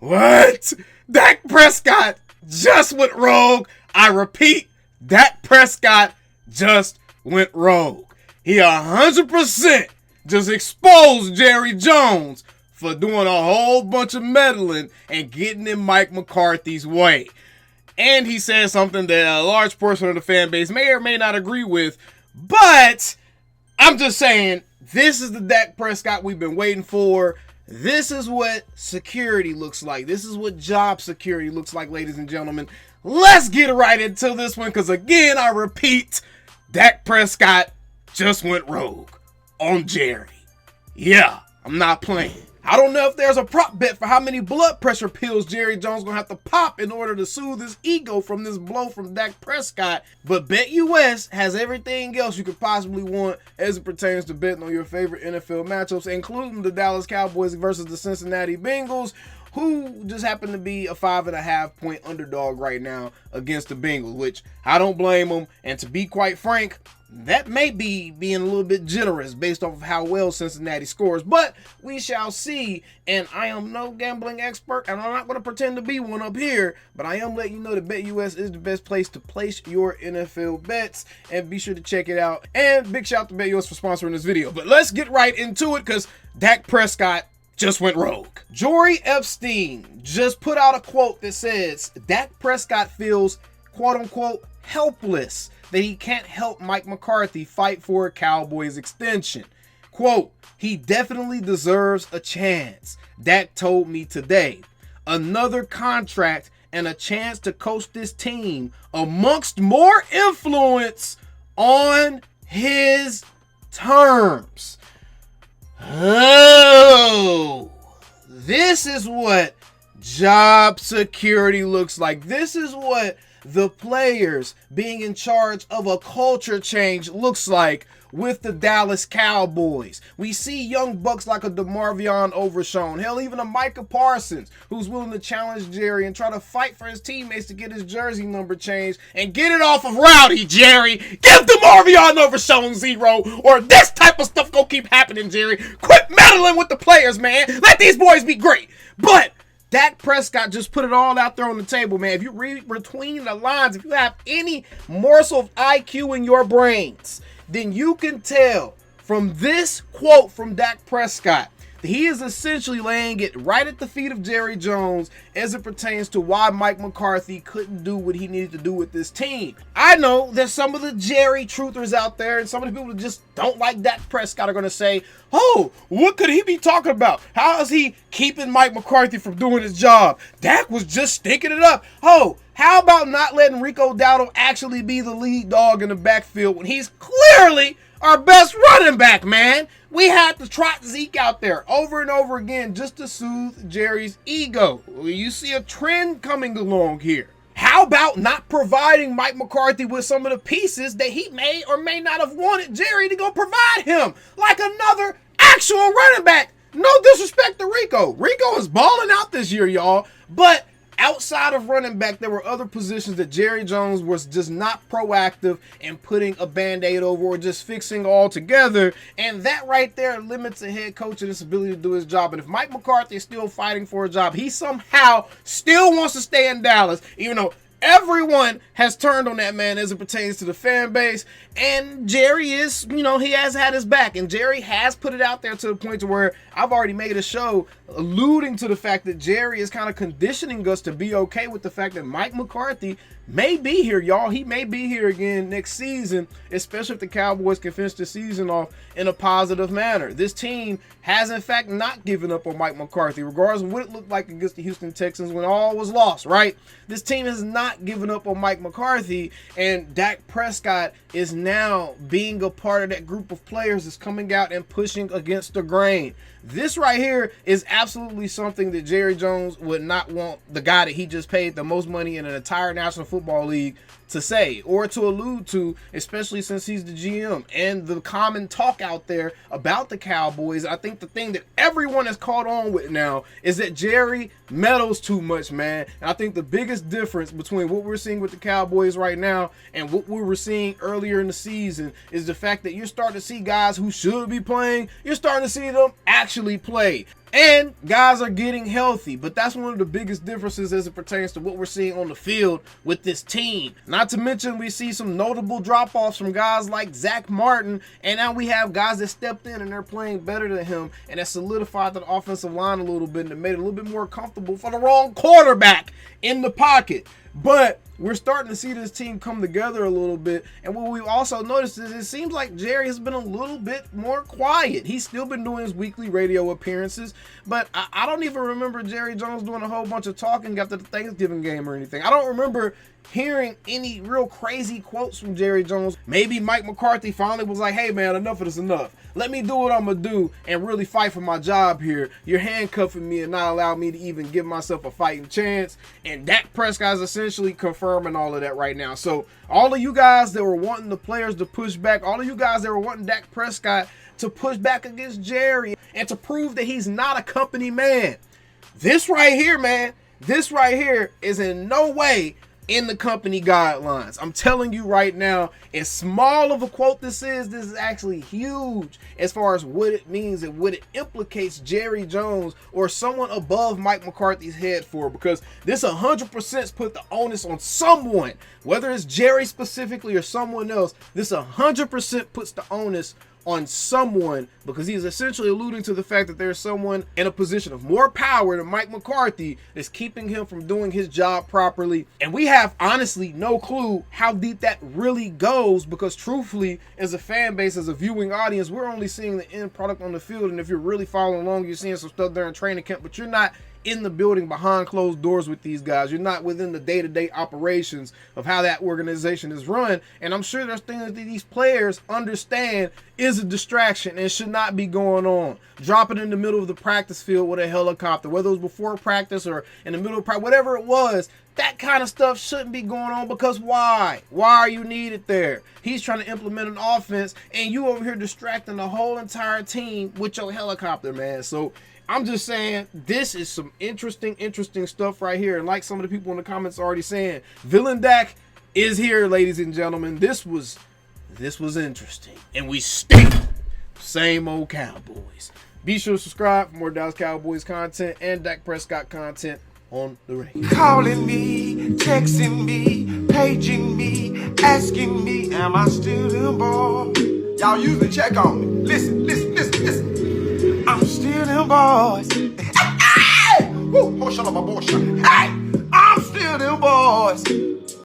What? Dak Prescott just went rogue. I repeat, Dak Prescott just went rogue. He 100% just exposed Jerry Jones for doing a whole bunch of meddling and getting in Mike McCarthy's way. And he said something that a large portion of the fan base may or may not agree with. But I'm just saying, this is the Dak Prescott we've been waiting for. This is what security looks like. This is what job security looks like, ladies and gentlemen. Let's get right into this one, because again, I repeat, Dak Prescott just went rogue on Jerry. Yeah, I'm not playing. I don't know if there's a prop bet for how many blood pressure pills Jerry Jones gonna have to pop in order to soothe his ego from this blow from Dak Prescott, but BetUS has everything else you could possibly want as it pertains to betting on your favorite NFL matchups, including the Dallas Cowboys versus the Cincinnati Bengals, who just happen to be a 5.5 point underdog right now against the Bengals, which I don't blame them. And to be quite frank, that may be being a little bit generous based off of how well Cincinnati scores, but we shall see. And I am no gambling expert, and I'm not going to pretend to be one up here, but I am letting you know that BetUS is the best place to place your NFL bets, and be sure to check it out. And big shout out to BetUS for sponsoring this video. But let's get right into it, because Dak Prescott just went rogue. Jori Epstein just put out a quote that says Dak Prescott feels quote unquote helpless that he can't help Mike McCarthy fight for a Cowboys extension. Quote, he definitely deserves a chance. Dak told me today. Another contract and a chance to coach this team amongst more influence on his terms. Oh, this is what job security looks like. This is what the players being in charge of a culture change looks like with the Dallas Cowboys. We see young bucks like a DeMarvion Overshown, hell, even a Micah Parsons, who's willing to challenge Jerry and try to fight for his teammates to get his jersey number changed and get it off of Rowdy, Jerry. Give DeMarvion Overshown 0, or this type of stuff gonna keep happening, Jerry. Quit meddling with the players, man. Let these boys be great. But Dak Prescott just put it all out there on the table, man. If you read between the lines, if you have any morsel of IQ in your brains, then you can tell from this quote from Dak Prescott that he is essentially laying it right at the feet of Jerry Jones as it pertains to why Mike McCarthy couldn't do what he needed to do with this team. I know there's some of the Jerry truthers out there, and some of the people that just don't like Dak Prescott are going to say, oh, what could he be talking about? How is he keeping Mike McCarthy from doing his job? Dak was just stinking it up. Oh, how about not letting Rico Dowdle actually be the lead dog in the backfield when he's clearly our best running back, man? We had to trot Zeke out there over and over again just to soothe Jerry's ego. You see a trend coming along here. How about not providing Mike McCarthy with some of the pieces that he may or may not have wanted Jerry to go provide him, like another actual running back? No disrespect to Rico. Rico is balling out this year, y'all. But outside of running back, there were other positions that Jerry Jones was just not proactive in putting a Band-Aid over or just fixing altogether. And that right there limits a head coach and his ability to do his job. And if Mike McCarthy is still fighting for a job, he somehow still wants to stay in Dallas, even though everyone has turned on that man as it pertains to the fan base. And Jerry is, he has had his back. And Jerry has put it out there to the point to where I've already made a show alluding to the fact that Jerry is kind of conditioning us to be okay with the fact that Mike McCarthy may be here, y'all. He may be here again next season, especially if the Cowboys can finish the season off in a positive manner. This team has, in fact, not given up on Mike McCarthy, regardless of what it looked like against the Houston Texans when all was lost, right? This team has not given up on Mike McCarthy, and Dak Prescott is now being a part of that group of players that's coming out and pushing against the grain. This right here is absolutely something that Jerry Jones would not want the guy that he just paid the most money in an entire National Football League to say or to allude to, especially since he's the GM. And the common talk out there about the Cowboys, I think the thing that everyone has caught on with now is that Jerry meddles too much, man. And I think the biggest difference between what we're seeing with the Cowboys right now and what we were seeing earlier in the season is the fact that you're starting to see guys who should be playing, you're starting to see them actually play. And guys are getting healthy, but that's one of the biggest differences as it pertains to what we're seeing on the field with this team. Not to mention, we see some notable drop-offs from guys like Zach Martin, and now we have guys that stepped in and they're playing better than him, and that solidified the offensive line a little bit and it made it a little bit more comfortable for the wrong quarterback in the pocket. But we're starting to see this team come together a little bit. And what we've also noticed is it seems like Jori has been a little bit more quiet. He's still been doing his weekly radio appearances, but I don't even remember Jerry Jones doing a whole bunch of talking after the Thanksgiving game or anything. I don't remember hearing any real crazy quotes from Jerry Jones. Maybe Mike McCarthy finally was like, hey man, enough of this, enough. Let me do what I'm going to do and really fight for my job here. You're handcuffing me and not allowing me to even give myself a fighting chance. And Dak Prescott is essentially confirming all of that right now. So all of you guys that were wanting the players to push back, all of you guys that were wanting Dak Prescott to push back against Jori and to prove that he's not a company man, this right here, man, this right here is in no way in the company guidelines. I'm telling you right now, as small of a quote this is actually huge as far as what it means and what it implicates Jerry Jones or someone above Mike McCarthy's head for, because this 100% put the onus on someone, whether it's Jori specifically or someone else. This 100% puts the onus on someone, because he's essentially alluding to the fact that there's someone in a position of more power than Mike McCarthy that's keeping him from doing his job properly. And we have honestly no clue how deep that really goes, because truthfully, as a fan base, as a viewing audience, we're only seeing the end product on the field. And if you're really following along, you're seeing some stuff there in training camp, but you're not in the building behind closed doors with these guys. You're not within the day-to-day operations of how that organization is run. And I'm sure there's things that these players understand is a distraction and should not be going on. Dropping in the middle of the practice field with a helicopter, whether it was before practice or in the middle of practice, whatever it was, that kind of stuff shouldn't be going on, because why? Why are you needed there? He's trying to implement an offense and you over here distracting the whole entire team with your helicopter, man. So I'm just saying, this is some interesting stuff right here. And like some of the people in the comments already saying, Villain Dak is here, ladies and gentlemen. This was interesting. And we still same old Cowboys. Be sure to subscribe for more Dallas Cowboys content and Dak Prescott content on the radio. Calling me, texting me, paging me, asking me, am I still them boys? Y'all usually check on me. Listen. I'm still them boys. Hey! Woo! Hey! I'm still them boys.